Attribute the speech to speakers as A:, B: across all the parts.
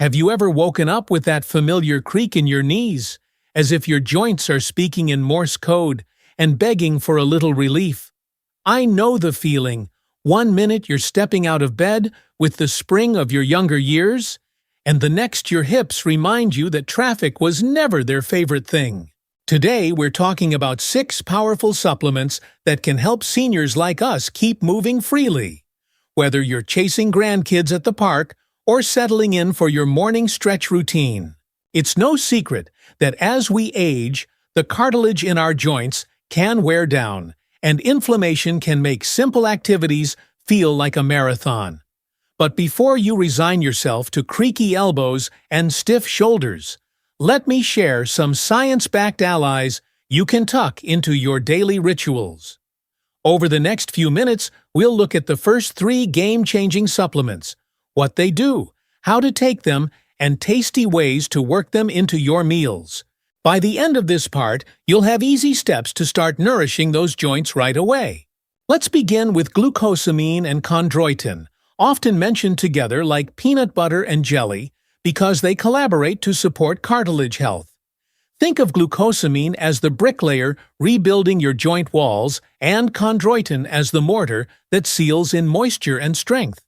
A: Have you ever woken up with that familiar creak in your knees, as if your joints are speaking in Morse code and begging for a little relief? I know the feeling. One minute you're stepping out of bed with the spring of your younger years, and the next your hips remind you that traffic was never their favorite thing. Today we're talking about 6 powerful supplements that can help seniors like us keep moving freely. Whether you're chasing grandkids at the park or settling in for your morning stretch routine, it's no secret that as we age, the cartilage in our joints can wear down, and inflammation can make simple activities feel like a marathon. But before you resign yourself to creaky elbows and stiff shoulders, let me share some science-backed allies you can tuck into your daily rituals. Over the next few minutes, we'll look at the first 3 game-changing supplements, what they do, how to take them, and tasty ways to work them into your meals. By the end of this part, you'll have easy steps to start nourishing those joints right away. Let's begin with glucosamine and chondroitin, often mentioned together like peanut butter and jelly, because they collaborate to support cartilage health. Think of glucosamine as the bricklayer rebuilding your joint walls and chondroitin as the mortar that seals in moisture and strength.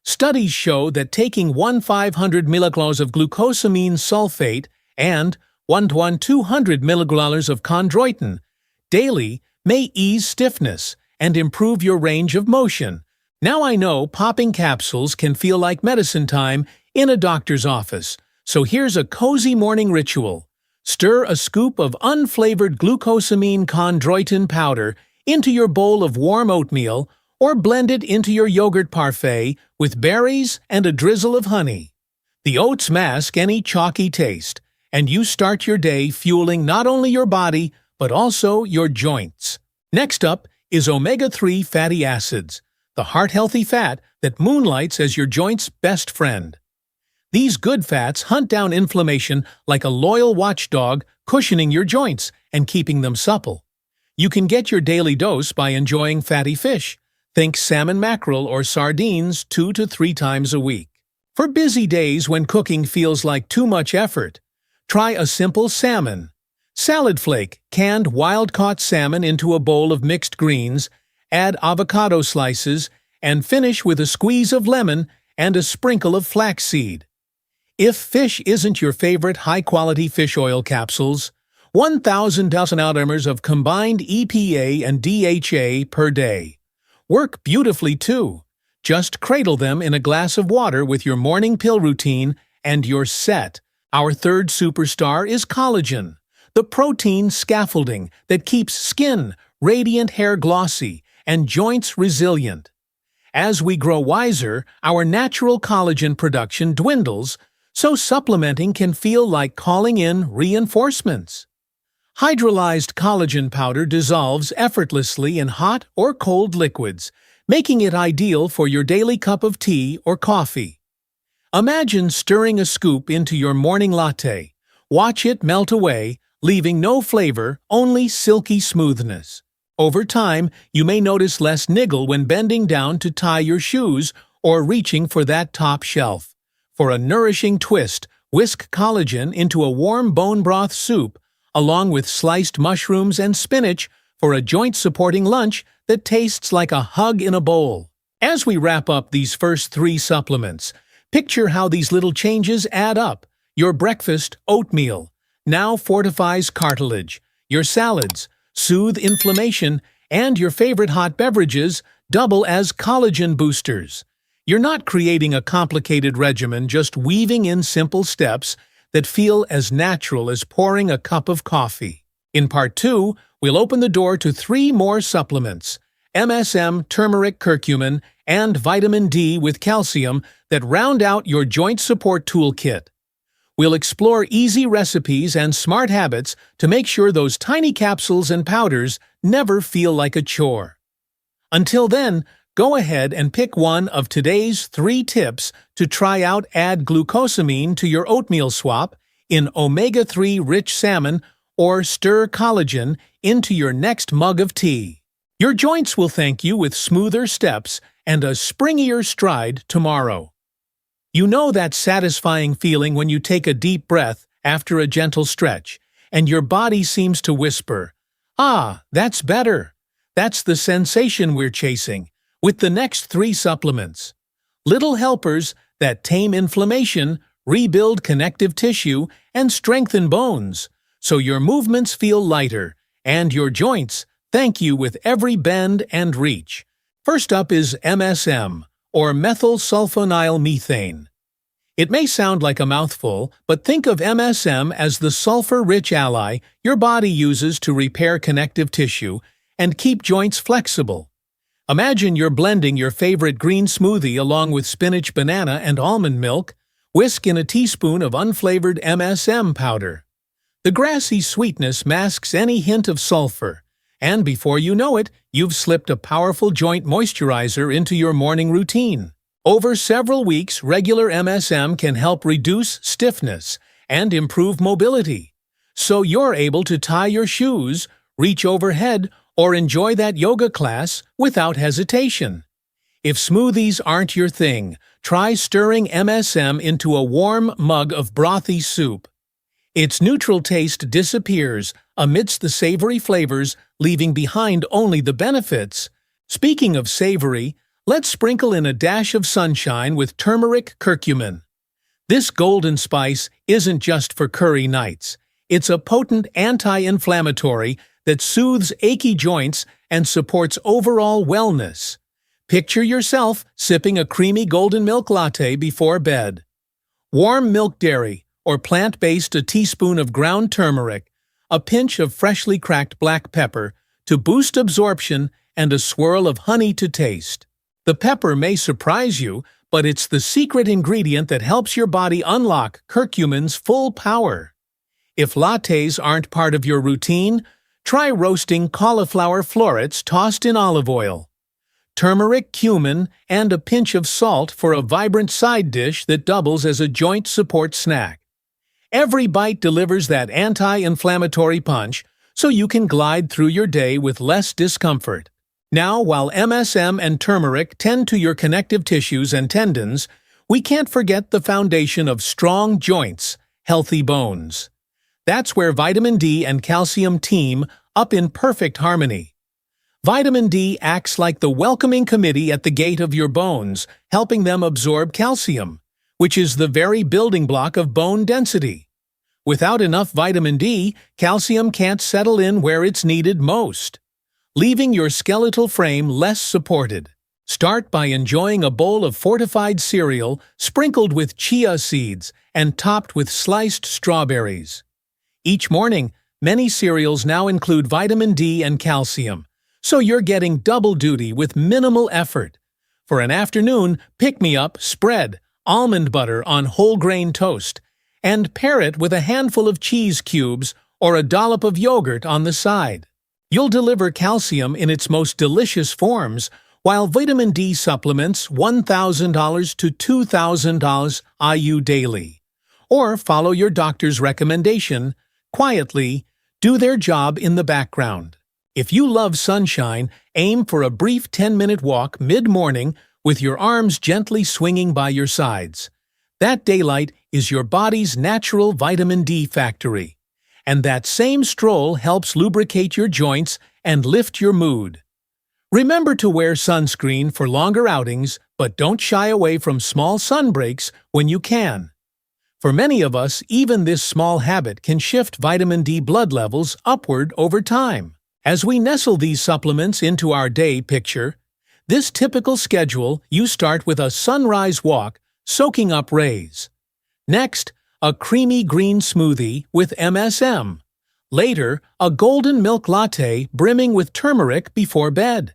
A: Studies show that taking 1,500 mg of glucosamine sulfate and 200 mg of chondroitin daily may ease stiffness and improve your range of motion. Now I know popping capsules can feel like medicine time in a doctor's office, so here's a cozy morning ritual. Stir a scoop of unflavored glucosamine chondroitin powder into your bowl of warm oatmeal or blend it into your yogurt parfait with berries and a drizzle of honey. The oats mask any chalky taste, and you start your day fueling not only your body but also your joints. Next up is omega-3 fatty acids, the heart-healthy fat that moonlights as your joint's best friend. These good fats hunt down inflammation like a loyal watchdog, cushioning your joints and keeping them supple. You can get your daily dose by enjoying fatty fish. Think salmon, mackerel, or sardines 2 to 3 times a week. For busy days when cooking feels like too much effort, try a simple salmon. Salad flake canned wild-caught salmon into a bowl of mixed greens, add avocado slices, and finish with a squeeze of lemon and a sprinkle of flaxseed. If fish isn't your favorite, high-quality fish oil capsules, 1,000 mg of combined EPA and DHA per day work beautifully too. Just cradle them in a glass of water with your morning pill routine and you're set. Our third superstar is collagen, the protein scaffolding that keeps skin, radiant hair glossy, and joints resilient. As we grow wiser, our natural collagen production dwindles, so supplementing can feel like calling in reinforcements. Hydrolyzed collagen powder dissolves effortlessly in hot or cold liquids, making it ideal for your daily cup of tea or coffee. Imagine stirring a scoop into your morning latte. Watch it melt away, leaving no flavor, only silky smoothness. Over time, you may notice less niggle when bending down to tie your shoes or reaching for that top shelf. For a nourishing twist, whisk collagen into a warm bone broth soup, along with sliced mushrooms and spinach for a joint-supporting lunch that tastes like a hug in a bowl. As we wrap up these first 3 supplements, picture how these little changes add up. Your breakfast, oatmeal, now fortifies cartilage. Your salads soothe inflammation, and your favorite hot beverages double as collagen boosters. You're not creating a complicated regimen, just weaving in simple steps that feel as natural as pouring a cup of coffee. In Part 2, we'll open the door to 3 more supplements: MSM, turmeric, curcumin, and vitamin D with calcium that round out your joint support toolkit. We'll explore easy recipes and smart habits to make sure those tiny capsules and powders never feel like a chore. Until then, go ahead and pick one of today's 3 tips to try out. Add glucosamine to your oatmeal swap in omega-3 rich salmon, or stir collagen into your next mug of tea. Your joints will thank you with smoother steps and a springier stride tomorrow. You know that satisfying feeling when you take a deep breath after a gentle stretch, and your body seems to whisper, "Ah, that's better." That's the sensation we're chasing with the next 3 supplements. Little helpers that tame inflammation, rebuild connective tissue, and strengthen bones, so your movements feel lighter, and your joints thank you with every bend and reach. First up is MSM, or methyl sulfonyl methane. It may sound like a mouthful, but think of MSM as the sulfur-rich ally your body uses to repair connective tissue and keep joints flexible. Imagine you're blending your favorite green smoothie along with spinach, banana, and almond milk. Whisk in a teaspoon of unflavored MSM powder. The grassy sweetness masks any hint of sulfur, and before you know it, you've slipped a powerful joint moisturizer into your morning routine. Over several weeks, regular MSM can help reduce stiffness and improve mobility, so you're able to tie your shoes, reach overhead, or enjoy that yoga class without hesitation. If smoothies aren't your thing, try stirring MSM into a warm mug of brothy soup. Its neutral taste disappears amidst the savory flavors, leaving behind only the benefits. Speaking of savory, let's sprinkle in a dash of sunshine with turmeric curcumin. This golden spice isn't just for curry nights. It's a potent anti-inflammatory that soothes achy joints and supports overall wellness. Picture yourself sipping a creamy golden milk latte before bed. Warm milk dairy, or plant-based, a teaspoon of ground turmeric, a pinch of freshly cracked black pepper to boost absorption, and a swirl of honey to taste. The pepper may surprise you, but it's the secret ingredient that helps your body unlock curcumin's full power. If lattes aren't part of your routine, try roasting cauliflower florets tossed in olive oil. Turmeric, cumin, and a pinch of salt for a vibrant side dish that doubles as a joint support snack. Every bite delivers that anti-inflammatory punch, so you can glide through your day with less discomfort. Now, while MSM and turmeric tend to your connective tissues and tendons, we can't forget the foundation of strong joints, healthy bones. That's where vitamin D and calcium team up in perfect harmony. Vitamin D acts like the welcoming committee at the gate of your bones, helping them absorb calcium, which is the very building block of bone density. Without enough vitamin D, calcium can't settle in where it's needed most, leaving your skeletal frame less supported. Start by enjoying a bowl of fortified cereal sprinkled with chia seeds and topped with sliced strawberries. Each morning, many cereals now include vitamin D and calcium, so you're getting double duty with minimal effort. For an afternoon pick-me-up, spread almond butter on whole grain toast and pair it with a handful of cheese cubes or a dollop of yogurt on the side. You'll deliver calcium in its most delicious forms, while vitamin D supplements $1,000 to $2,000 IU daily. Or follow your doctor's recommendation, quietly do their job in the background. If you love sunshine, aim for a brief 10-minute walk mid-morning with your arms gently swinging by your sides. That daylight is your body's natural vitamin D factory, and that same stroll helps lubricate your joints and lift your mood. Remember to wear sunscreen for longer outings, but don't shy away from small sun breaks when you can. For many of us, even this small habit can shift vitamin D blood levels upward over time. As we nestle these supplements into our day picture, this typical schedule, you start with a sunrise walk, soaking up rays. Next, a creamy green smoothie with MSM. Later, a golden milk latte brimming with turmeric before bed.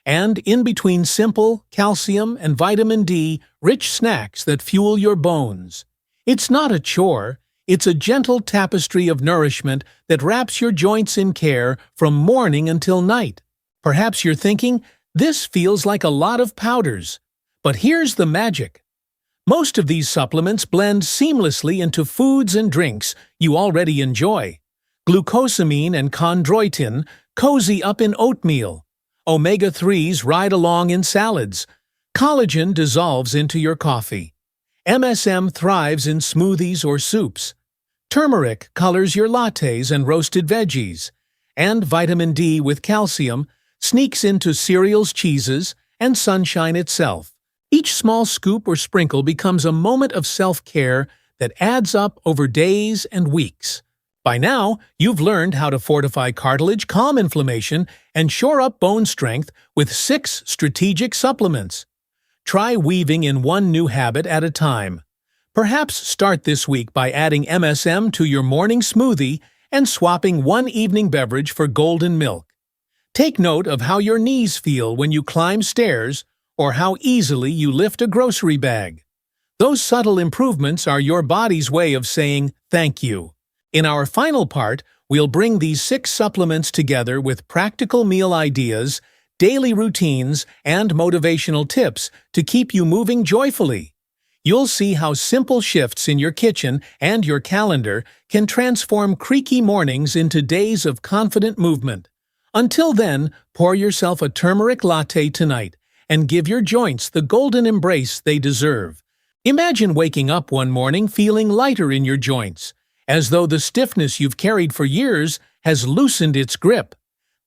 A: And in between, simple, calcium and vitamin D rich snacks that fuel your bones. It's not a chore. It's a gentle tapestry of nourishment that wraps your joints in care from morning until night. Perhaps you're thinking, this feels like a lot of powders. But here's the magic. Most of these supplements blend seamlessly into foods and drinks you already enjoy. Glucosamine and chondroitin cozy up in oatmeal. Omega-3s ride along in salads. Collagen dissolves into your coffee. MSM thrives in smoothies or soups. Turmeric colors your lattes and roasted veggies. And vitamin D with calcium sneaks into cereals, cheeses, and sunshine itself. Each small scoop or sprinkle becomes a moment of self-care that adds up over days and weeks. By now, you've learned how to fortify cartilage, calm inflammation, and shore up bone strength with 6 strategic supplements. Try weaving in one new habit at a time. Perhaps start this week by adding MSM to your morning smoothie and swapping one evening beverage for golden milk. Take note of how your knees feel when you climb stairs or how easily you lift a grocery bag. Those subtle improvements are your body's way of saying thank you. In our final part, we'll bring these 6 supplements together with practical meal ideas, daily routines, and motivational tips to keep you moving joyfully. You'll see how simple shifts in your kitchen and your calendar can transform creaky mornings into days of confident movement. Until then, pour yourself a turmeric latte tonight and give your joints the golden embrace they deserve. Imagine waking up one morning feeling lighter in your joints, as though the stiffness you've carried for years has loosened its grip.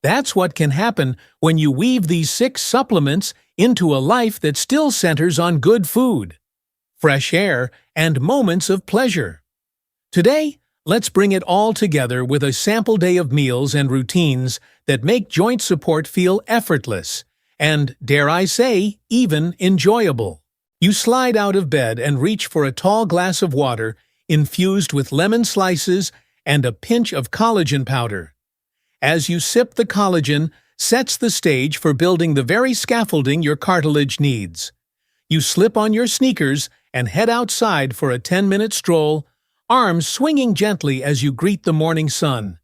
A: That's what can happen when you weave these 6 supplements into a life that still centers on good food, fresh air, and moments of pleasure. Today, let's bring it all together with a sample day of meals and routines that make joint support feel effortless and, dare I say, even enjoyable. You slide out of bed and reach for a tall glass of water infused with lemon slices and a pinch of collagen powder. As you sip, the collagen sets the stage for building the very scaffolding your cartilage needs. You slip on your sneakers and head outside for a 10-minute stroll, arms swinging gently as you greet the morning sun.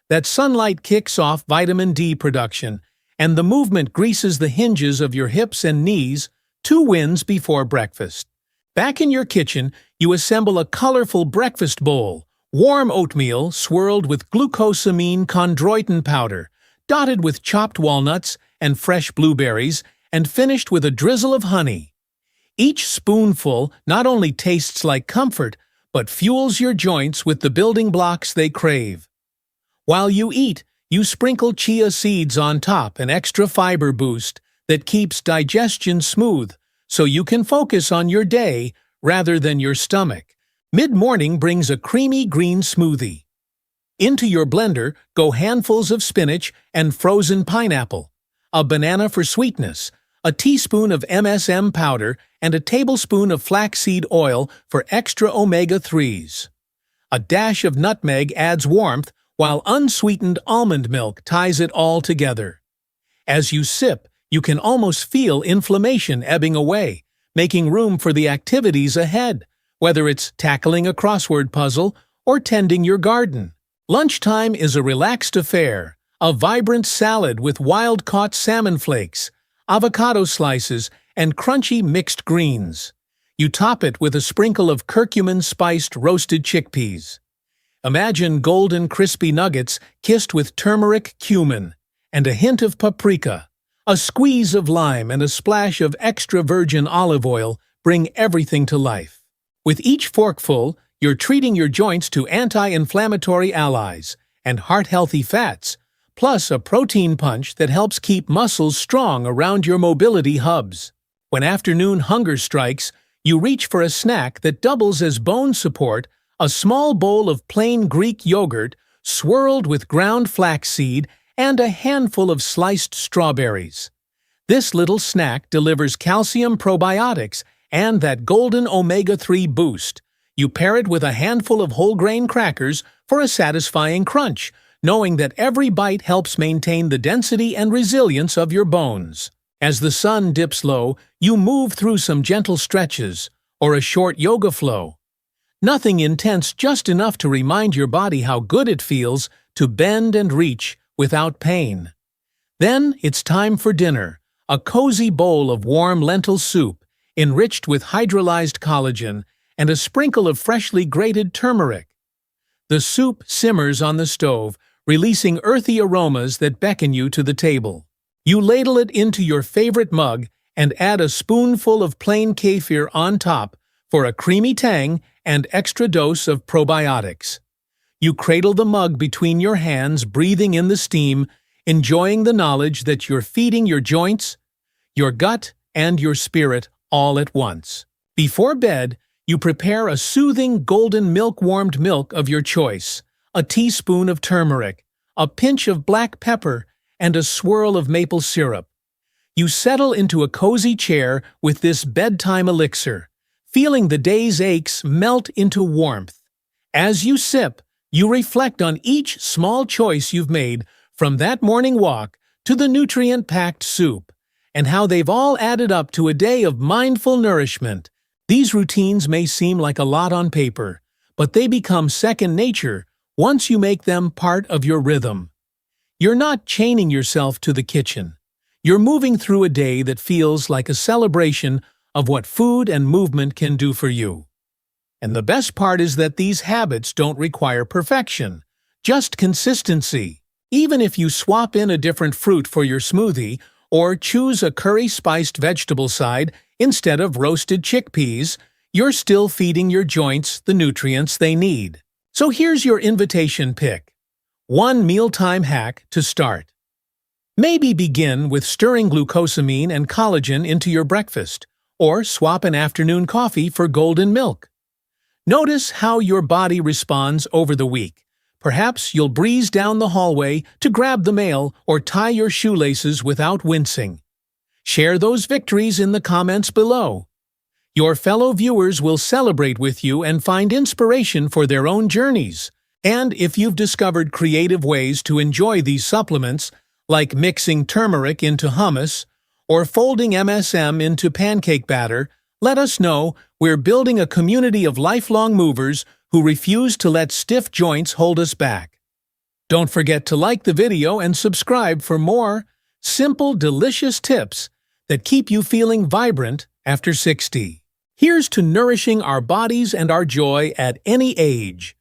A: That sunlight kicks off vitamin D production, and the movement greases the hinges of your hips and knees, 2 wins before breakfast. Back in your kitchen, you assemble a colorful breakfast bowl, warm oatmeal swirled with glucosamine chondroitin powder, dotted with chopped walnuts and fresh blueberries, and finished with a drizzle of honey. Each spoonful not only tastes like comfort, but fuels your joints with the building blocks they crave. While you eat, you sprinkle chia seeds on top, an extra fiber boost that keeps digestion smooth, so you can focus on your day rather than your stomach. Mid-morning brings a creamy green smoothie. Into your blender go handfuls of spinach and frozen pineapple, a banana for sweetness, a teaspoon of MSM powder, and a tablespoon of flaxseed oil for extra omega-3s. A dash of nutmeg adds warmth, while unsweetened almond milk ties it all together. As you sip, you can almost feel inflammation ebbing away, making room for the activities ahead, whether it's tackling a crossword puzzle or tending your garden. Lunchtime is a relaxed affair, a vibrant salad with wild-caught salmon flakes, avocado slices, and crunchy mixed greens. You top it with a sprinkle of curcumin-spiced roasted chickpeas. Imagine golden crispy nuggets kissed with turmeric, cumin, and a hint of paprika. A squeeze of lime and a splash of extra virgin olive oil bring everything to life. With each forkful, you're treating your joints to anti-inflammatory allies and heart-healthy fats, plus a protein punch that helps keep muscles strong around your mobility hubs. When afternoon hunger strikes, you reach for a snack that doubles as bone support, a small bowl of plain Greek yogurt swirled with ground flaxseed and a handful of sliced strawberries. This little snack delivers calcium probiotics and that golden omega-3 boost. You pair it with a handful of whole grain crackers for a satisfying crunch, knowing that every bite helps maintain the density and resilience of your bones. As the sun dips low, you move through some gentle stretches or a short yoga flow. Nothing intense, just enough to remind your body how good it feels to bend and reach without pain. Then it's time for dinner, a cozy bowl of warm lentil soup, enriched with hydrolyzed collagen and a sprinkle of freshly grated turmeric. The soup simmers on the stove, releasing earthy aromas that beckon you to the table. You ladle it into your favorite mug and add a spoonful of plain kefir on top for a creamy tang and extra dose of probiotics. You cradle the mug between your hands, breathing in the steam, enjoying the knowledge that you're feeding your joints, your gut, and your spirit all at once. Before bed, you prepare a soothing golden milk-warmed milk of your choice, a teaspoon of turmeric, a pinch of black pepper, and a swirl of maple syrup. You settle into a cozy chair with this bedtime elixir, feeling the day's aches melt into warmth. As you sip, you reflect on each small choice you've made, from that morning walk to the nutrient-packed soup, and how they've all added up to a day of mindful nourishment. These routines may seem like a lot on paper, but they become second nature once you make them part of your rhythm. You're not chaining yourself to the kitchen. You're moving through a day that feels like a celebration of what food and movement can do for you. And the best part is that these habits don't require perfection, just consistency. Even if you swap in a different fruit for your smoothie or choose a curry-spiced vegetable side instead of roasted chickpeas, you're still feeding your joints the nutrients they need. So here's your invitation pick. One mealtime hack to start. Maybe begin with stirring glucosamine and collagen into your breakfast, or swap an afternoon coffee for golden milk. Notice how your body responds over the week. Perhaps you'll breeze down the hallway to grab the mail or tie your shoelaces without wincing. Share those victories in the comments below. Your fellow viewers will celebrate with you and find inspiration for their own journeys. And if you've discovered creative ways to enjoy these supplements, like mixing turmeric into hummus or folding MSM into pancake batter, let us know. We're building a community of lifelong movers who refuse to let stiff joints hold us back. Don't forget to like the video and subscribe for more simple, delicious tips that keep you feeling vibrant after 60. Here's to nourishing our bodies and our joy at any age.